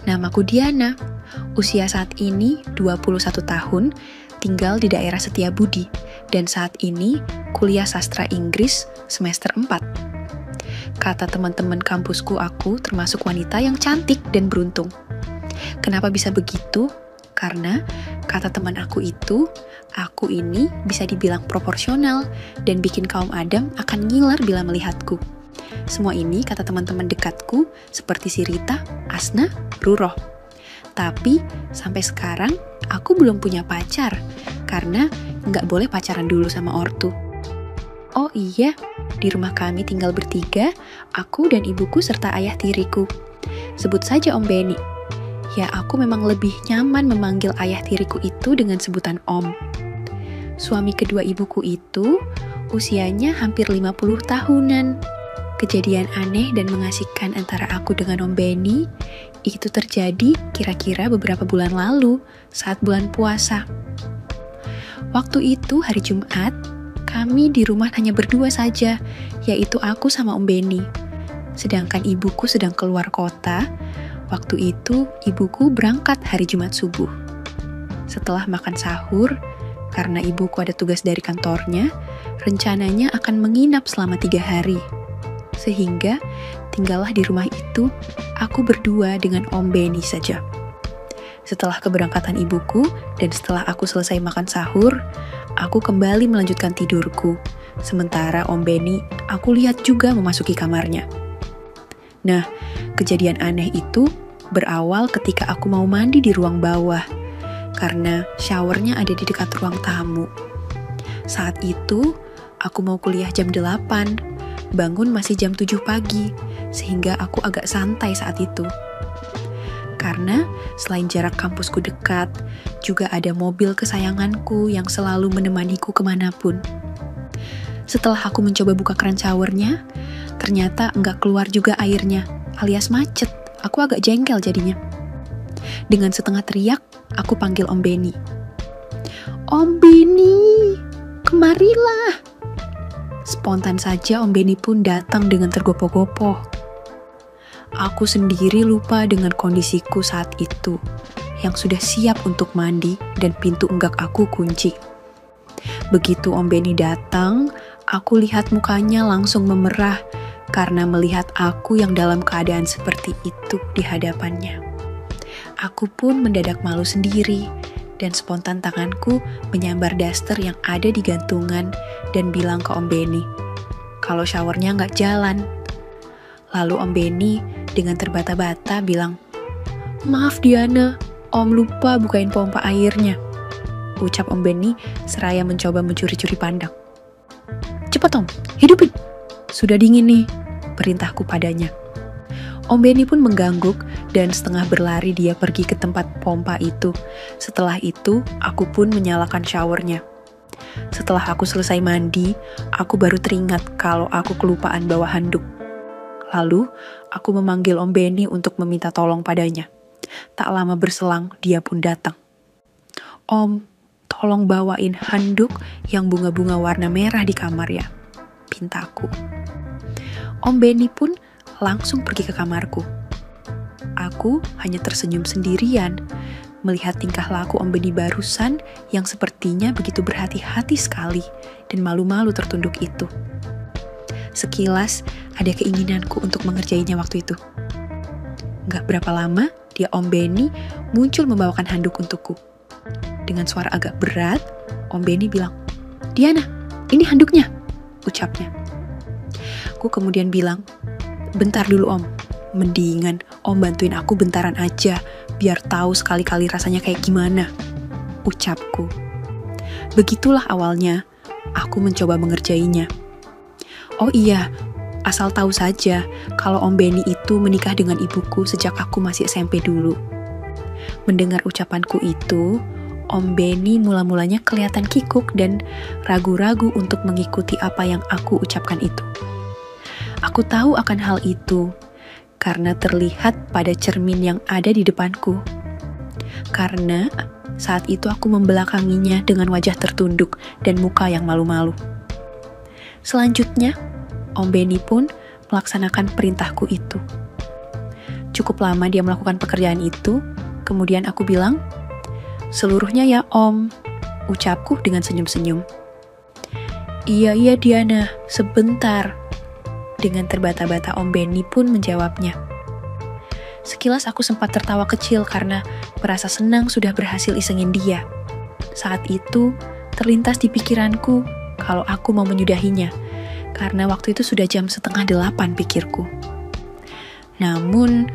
Namaku Diana, usia saat ini 21 tahun, tinggal di daerah Setiabudi, dan saat ini kuliah sastra Inggris semester 4. Kata teman-teman kampusku, aku termasuk wanita yang cantik dan beruntung. Kenapa bisa begitu? Karena kata teman aku itu, aku ini bisa dibilang proporsional dan bikin kaum Adam akan ngiler bila melihatku. Semua ini kata teman-teman dekatku seperti si Rita, Asna, Ruroh. Tapi sampai sekarang aku belum punya pacar karena nggak boleh pacaran dulu sama ortu. Oh iya, di rumah kami tinggal bertiga, aku dan ibuku serta ayah tiriku. Sebut saja Om Benny. Ya, aku memang lebih nyaman memanggil ayah tiriku itu dengan sebutan Om. Suami kedua ibuku itu usianya hampir 50 tahunan. Kejadian aneh dan mengasihkan antara aku dengan Om Benny itu terjadi kira-kira beberapa bulan lalu saat bulan puasa. Waktu itu hari Jumat, kami di rumah hanya berdua saja, yaitu aku sama Om Benny. Sedangkan ibuku sedang keluar kota. Waktu itu ibuku berangkat hari Jumat subuh. Setelah makan sahur, karena ibuku ada tugas dari kantornya, rencananya akan menginap selama 3 hari. Sehingga tinggallah di rumah itu aku berdua dengan Om Benny saja. Setelah keberangkatan ibuku dan setelah aku selesai makan sahur, aku kembali melanjutkan tidurku. Sementara Om Benny aku lihat juga memasuki kamarnya. Nah, kejadian aneh itu berawal ketika aku mau mandi di ruang bawah, karena showernya ada di dekat ruang tamu. Saat itu, aku mau kuliah jam 8, bangun masih jam 7 pagi, sehingga aku agak santai saat itu. Karena selain jarak kampusku dekat, juga ada mobil kesayanganku yang selalu menemaniku kemanapun. Setelah aku mencoba buka keran showernya, ternyata nggak keluar juga airnya, alias macet. Aku agak jengkel jadinya. Dengan setengah teriak, aku panggil Om Benny. Om Benny, kemarilah. Spontan saja Om Benny pun datang dengan tergopoh-gopoh. Aku sendiri lupa dengan kondisiku saat itu, yang sudah siap untuk mandi dan pintu enggak aku kunci. Begitu Om Benny datang, aku lihat mukanya langsung memerah karena melihat aku yang dalam keadaan seperti itu di hadapannya. Aku pun mendadak malu sendiri, dan spontan tanganku menyambar daster yang ada di gantungan dan bilang ke Om Benny, kalau showernya nggak jalan. Lalu Om Benny dengan terbata-bata bilang, maaf Diana, Om lupa bukain pompa airnya. Ucap Om Benny seraya mencoba mencuri-curi pandang. Cepat Om, hidupin. Sudah dingin nih, perintahku padanya. Om Benny pun mengangguk dan setengah berlari dia pergi ke tempat pompa itu. Setelah itu, aku pun menyalakan showernya. Setelah aku selesai mandi, aku baru teringat kalau aku kelupaan bawa handuk. Lalu, aku memanggil Om Benny untuk meminta tolong padanya. Tak lama berselang, dia pun datang. Om, tolong bawain handuk yang bunga-bunga warna merah di kamar ya, pintaku. Om Benny pun langsung pergi ke kamarku. Aku hanya tersenyum sendirian, melihat tingkah laku Om Benny barusan yang sepertinya begitu berhati-hati sekali dan malu-malu tertunduk itu. Sekilas ada keinginanku untuk mengerjainya waktu itu. Gak berapa lama, dia Om Benny muncul membawakan handuk untukku. Dengan suara agak berat, Om Benny bilang, Diana, ini handuknya, ucapnya. Aku kemudian bilang, bentar dulu Om, mendingan Om bantuin aku bentaran aja, biar tahu sekali-kali rasanya kayak gimana, ucapku. Begitulah awalnya, aku mencoba mengerjainya. Oh iya, asal tahu saja kalau Om Benny itu menikah dengan ibuku sejak aku masih SMP dulu. Mendengar ucapanku itu, Om Benny mula-mulanya kelihatan kikuk dan ragu-ragu untuk mengikuti apa yang aku ucapkan itu. Aku tahu akan hal itu, karena terlihat pada cermin yang ada di depanku. Karena saat itu aku membelakanginya dengan wajah tertunduk dan muka yang malu-malu. Selanjutnya, Om Benny pun melaksanakan perintahku itu. Cukup lama dia melakukan pekerjaan itu, kemudian aku bilang, "Seluruhnya ya Om," ucapku dengan senyum-senyum. Iya Diana, sebentar." Dengan terbata-bata Om Benny pun menjawabnya. Sekilas aku sempat tertawa kecil karena merasa senang sudah berhasil isengin dia. Saat itu, terlintas di pikiranku kalau aku mau menyudahinya, karena waktu itu sudah jam 7:30 pikirku. Namun,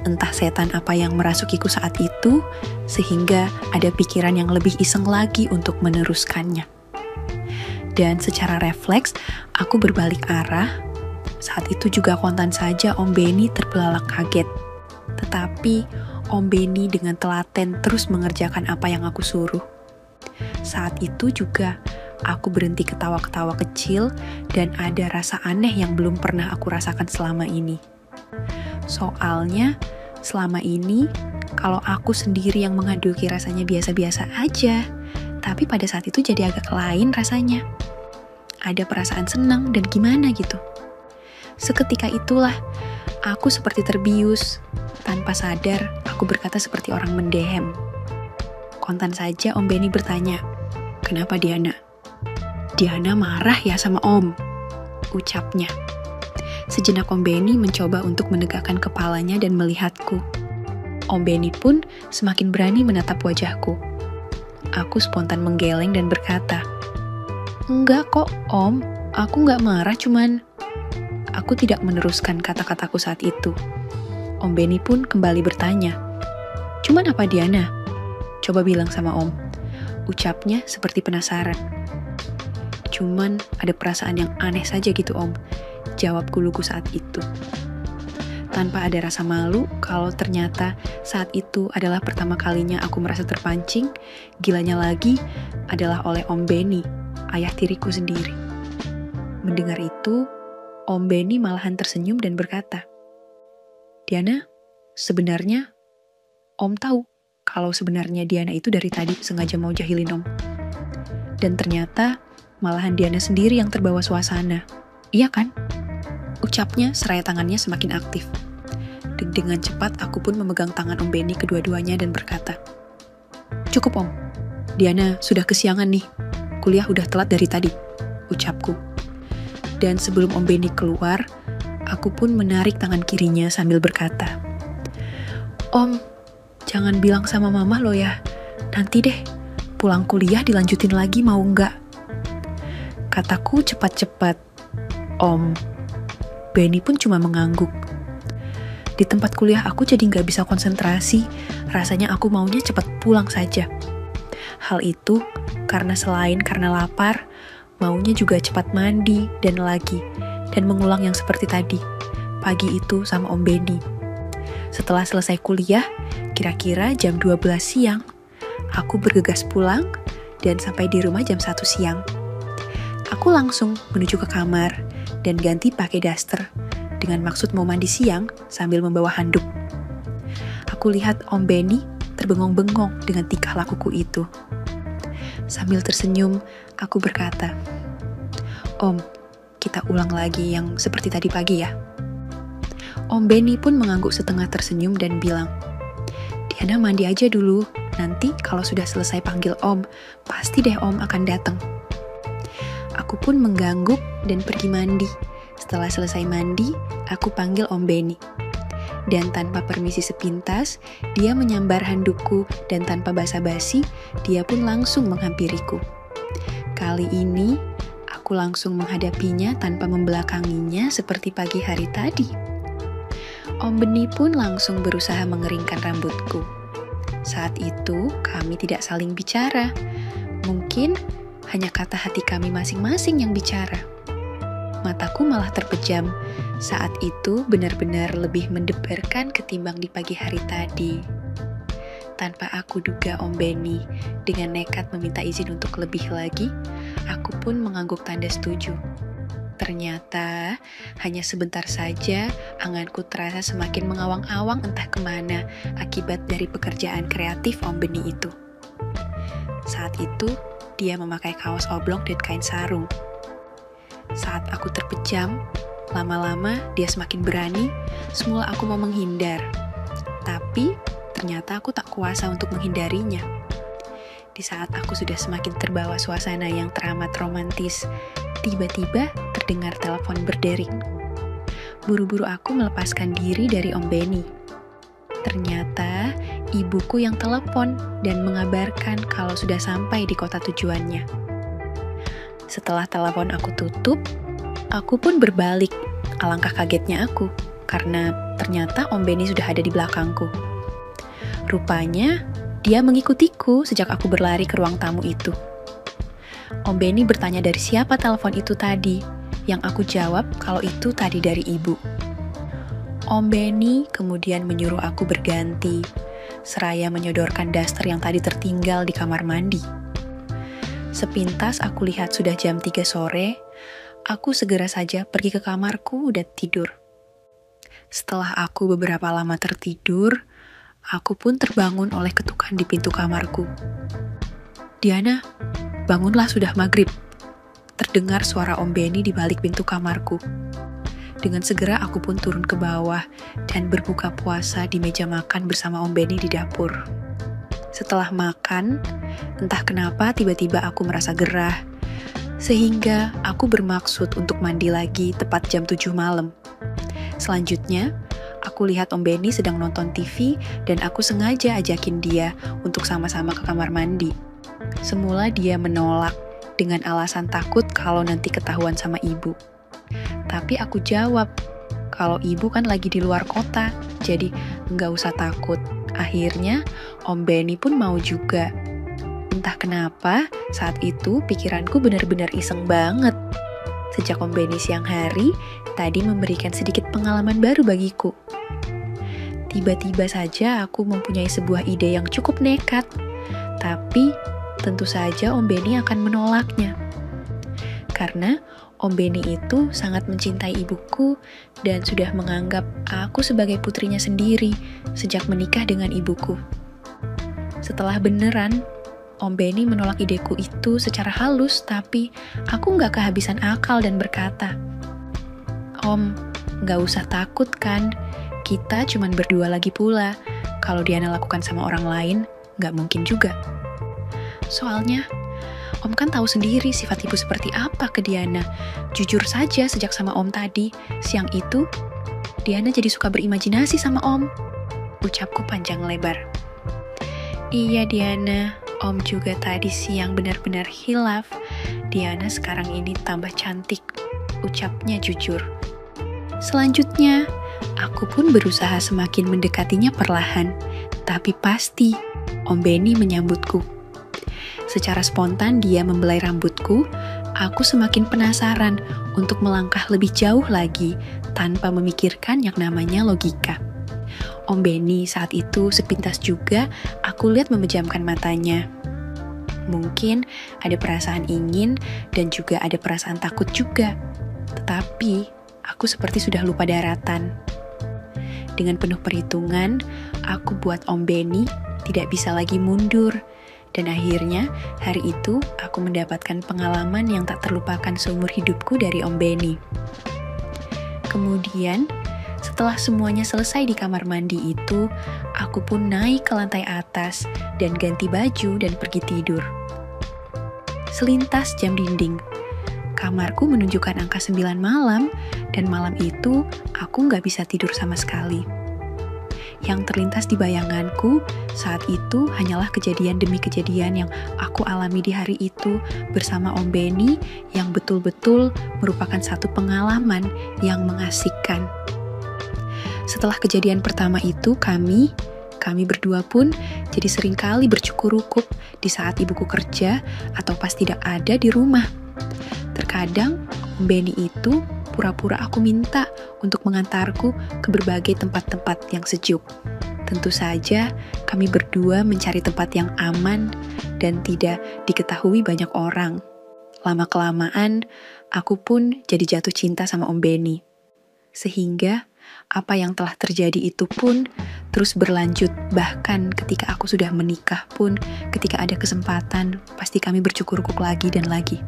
entah setan apa yang merasukiku saat itu, sehingga ada pikiran yang lebih iseng lagi untuk meneruskannya. Dan secara refleks, aku berbalik arah. Saat itu juga kontan saja Om Benny terbelalak kaget. Tetapi, Om Benny dengan telaten terus mengerjakan apa yang aku suruh. Saat itu juga, aku berhenti ketawa-ketawa kecil dan ada rasa aneh yang belum pernah aku rasakan selama ini. Soalnya, selama ini, kalau aku sendiri yang menghadapi rasanya biasa-biasa aja, tapi pada saat itu jadi agak lain rasanya. Ada perasaan senang dan gimana gitu. Seketika itulah, aku seperti terbius. Tanpa sadar, aku berkata seperti orang mendehem. Kontan saja Om Benny bertanya, "Kenapa Diana?" "Diana marah ya sama Om," ucapnya. Sejenak Om Benny mencoba untuk menegakkan kepalanya dan melihatku. Om Benny pun semakin berani menatap wajahku. Aku spontan menggeleng dan berkata, "Enggak kok Om, aku nggak marah cuman..." Aku tidak meneruskan kata-kataku saat itu. Om Benny pun kembali bertanya, "Cuman apa Diana? Coba bilang sama Om," ucapnya seperti penasaran. "Cuman ada perasaan yang aneh saja gitu Om," jawabku lugu saat itu. Tanpa ada rasa malu kalau ternyata saat itu adalah pertama kalinya aku merasa terpancing, gilanya lagi adalah oleh Om Benny, ayah tiriku sendiri. Mendengar itu, Om Benny malahan tersenyum dan berkata, "Diana, sebenarnya Om tahu kalau sebenarnya Diana itu dari tadi sengaja mau jahilin Om. Dan ternyata malahan Diana sendiri yang terbawa suasana. Iya kan?" Ucapnya seraya tangannya semakin aktif. Dengan cepat aku pun memegang tangan Om Benny kedua-duanya dan berkata, "Cukup Om, Diana sudah kesiangan nih. Kuliah udah telat dari tadi," ucapku. Dan sebelum Om Benny keluar, aku pun menarik tangan kirinya sambil berkata, "Om, jangan bilang sama Mama lo ya. Nanti deh, pulang kuliah dilanjutin lagi mau nggak?" Kataku cepat-cepat, "Om." Benny pun cuma mengangguk. Di tempat kuliah aku jadi nggak bisa konsentrasi. Rasanya aku maunya cepat pulang saja. Hal itu karena selain karena lapar, maunya juga cepat mandi dan mengulang yang seperti tadi, pagi itu sama Om Benny. Setelah selesai kuliah, kira-kira jam 12 siang, aku bergegas pulang dan sampai di rumah jam 1 siang. Aku langsung menuju ke kamar dan ganti pakai daster dengan maksud mau mandi siang sambil membawa handuk. Aku lihat Om Benny terbengong-bengong dengan tingkah lakuku itu. Sambil tersenyum, aku berkata, "Om, kita ulang lagi yang seperti tadi pagi ya." Om Benny pun mengangguk setengah tersenyum dan bilang, "Diana mandi aja dulu, nanti kalau sudah selesai panggil Om, pasti deh Om akan datang." Aku pun mengangguk dan pergi mandi. Setelah selesai mandi, aku panggil Om Benny. Dan tanpa permisi sepintas, dia menyambar handukku dan tanpa basa-basi, dia pun langsung menghampiriku. Kali ini, aku langsung menghadapinya tanpa membelakanginya seperti pagi hari tadi. Om Benny pun langsung berusaha mengeringkan rambutku. Saat itu, kami tidak saling bicara. Mungkin hanya kata hati kami masing-masing yang bicara. Mataku malah terpejam. Saat itu benar-benar lebih mendebarkan ketimbang di pagi hari tadi. Tanpa aku duga Om Benny dengan nekat meminta izin untuk lebih lagi, aku pun mengangguk tanda setuju. Ternyata hanya sebentar saja anganku terasa semakin mengawang-awang entah kemana akibat dari pekerjaan kreatif Om Benny itu. Saat itu dia memakai kaos oblong dan kain sarung. Saat aku terpejam, lama-lama dia semakin berani. Semula aku mau menghindar, Tapi ternyata aku tak kuasa untuk menghindarinya. Di saat aku sudah semakin terbawa suasana yang teramat romantis, tiba-tiba terdengar telepon berdering. Buru-buru aku melepaskan diri dari Om Benny. Ternyata ibuku yang telepon dan mengabarkan kalau sudah sampai di kota tujuannya. Setelah telepon aku tutup, aku pun berbalik. Alangkah kagetnya aku, karena ternyata Om Benny sudah ada di belakangku. Rupanya, dia mengikutiku sejak aku berlari ke ruang tamu itu. Om Benny bertanya dari siapa telepon itu tadi, yang aku jawab kalau itu tadi dari ibu. Om Benny kemudian menyuruh aku berganti, seraya menyodorkan daster yang tadi tertinggal di kamar mandi. Sepintas aku lihat sudah jam 3 sore, aku segera saja pergi ke kamarku dan tidur. Setelah aku beberapa lama tertidur, aku pun terbangun oleh ketukan di pintu kamarku. "Diana, bangunlah, sudah maghrib." Terdengar suara Om Benny di balik pintu kamarku. Dengan segera aku pun turun ke bawah dan berbuka puasa di meja makan bersama Om Benny di dapur. Setelah makan, entah kenapa tiba-tiba aku merasa gerah, sehingga aku bermaksud untuk mandi lagi tepat jam 7 malam. Selanjutnya, aku lihat Om Benny sedang nonton TV dan aku sengaja ajakin dia untuk sama-sama ke kamar mandi. Semula dia menolak dengan alasan takut kalau nanti ketahuan sama ibu. Tapi aku jawab, kalau ibu kan lagi di luar kota, jadi nggak usah takut. Akhirnya, Om Benny pun mau juga. Entah kenapa, saat itu pikiranku benar-benar iseng banget. Sejak Om Benny siang hari, tadi memberikan sedikit pengalaman baru bagiku. Tiba-tiba saja aku mempunyai sebuah ide yang cukup nekat. Tapi, tentu saja Om Benny akan menolaknya. Karena Om Benny itu sangat mencintai ibuku dan sudah menganggap aku sebagai putrinya sendiri sejak menikah dengan ibuku. Setelah beneran, Om Benny menolak ideku itu secara halus, tapi aku nggak kehabisan akal dan berkata, "Om, nggak usah takut kan? Kita cuman berdua lagi pula. Kalau Diana lakukan sama orang lain, nggak mungkin juga. Soalnya, Om kan tahu sendiri sifat ibu seperti apa ke Diana. Jujur saja sejak sama Om tadi, siang itu, Diana jadi suka berimajinasi sama Om." Ucapku panjang lebar. "Iya Diana, Om juga tadi siang benar-benar hilaf. Diana sekarang ini tambah cantik," ucapnya jujur. Selanjutnya, aku pun berusaha semakin mendekatinya perlahan, tapi pasti Om Benny menyambutku. Secara spontan dia membelai rambutku, aku semakin penasaran untuk melangkah lebih jauh lagi tanpa memikirkan yang namanya logika. Om Benny saat itu sepintas juga aku lihat memejamkan matanya. Mungkin ada perasaan ingin dan juga ada perasaan takut juga. Tetapi aku seperti sudah lupa daratan. Dengan penuh perhitungan, aku buat Om Benny tidak bisa lagi mundur. Dan akhirnya, hari itu aku mendapatkan pengalaman yang tak terlupakan seumur hidupku dari Om Benny. Kemudian, setelah semuanya selesai di kamar mandi itu, aku pun naik ke lantai atas dan ganti baju dan pergi tidur. Selintas jam dinding, kamarku menunjukkan angka 9 malam, dan malam itu aku nggak bisa tidur sama sekali. Yang terlintas di bayanganku saat itu hanyalah kejadian demi kejadian yang aku alami di hari itu bersama Om Benny yang betul-betul merupakan satu pengalaman yang mengasihkan. Setelah kejadian pertama itu, kami berdua pun jadi seringkali bercukur-ucup di saat ibuku kerja atau pas tidak ada di rumah. Terkadang Om Benny itu pura-pura aku minta untuk mengantarku ke berbagai tempat-tempat yang sejuk. Tentu saja, kami berdua mencari tempat yang aman dan tidak diketahui banyak orang. Lama-kelamaan, aku pun jadi jatuh cinta sama Om Benny. Sehingga, apa yang telah terjadi itu pun terus berlanjut, bahkan ketika aku sudah menikah pun, ketika ada kesempatan, pasti kami bercukur-ucup lagi dan lagi.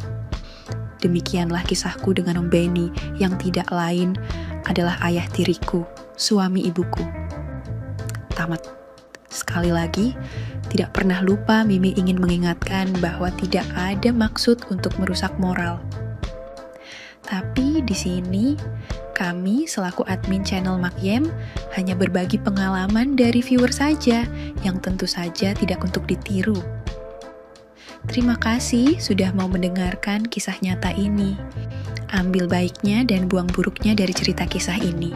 Demikianlah kisahku dengan Om Benny yang tidak lain adalah ayah tiriku, suami ibuku. tamat. Sekali lagi, tidak pernah lupa Mimi ingin mengingatkan bahwa tidak ada maksud untuk merusak moral. Tapi di sini, kami selaku admin channel Makyem hanya berbagi pengalaman dari viewer saja, yang tentu saja tidak untuk ditiru. Terima kasih sudah mau mendengarkan kisah nyata ini. Ambil baiknya dan buang buruknya dari cerita kisah ini.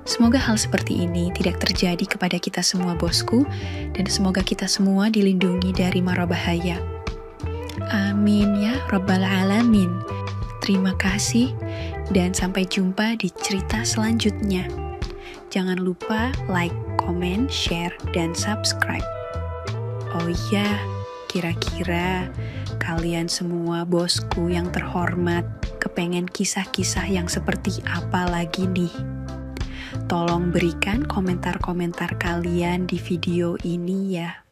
Semoga hal seperti ini tidak terjadi kepada kita semua bosku, dan semoga kita semua dilindungi dari mara bahaya. Amin ya Rabbal Alamin. Terima kasih, dan sampai jumpa di cerita selanjutnya. Jangan lupa like, comment, share, dan subscribe. Oh iya, kira-kira kalian semua bosku yang terhormat kepengen kisah-kisah yang seperti apa lagi nih? Tolong berikan komentar-komentar kalian di video ini ya.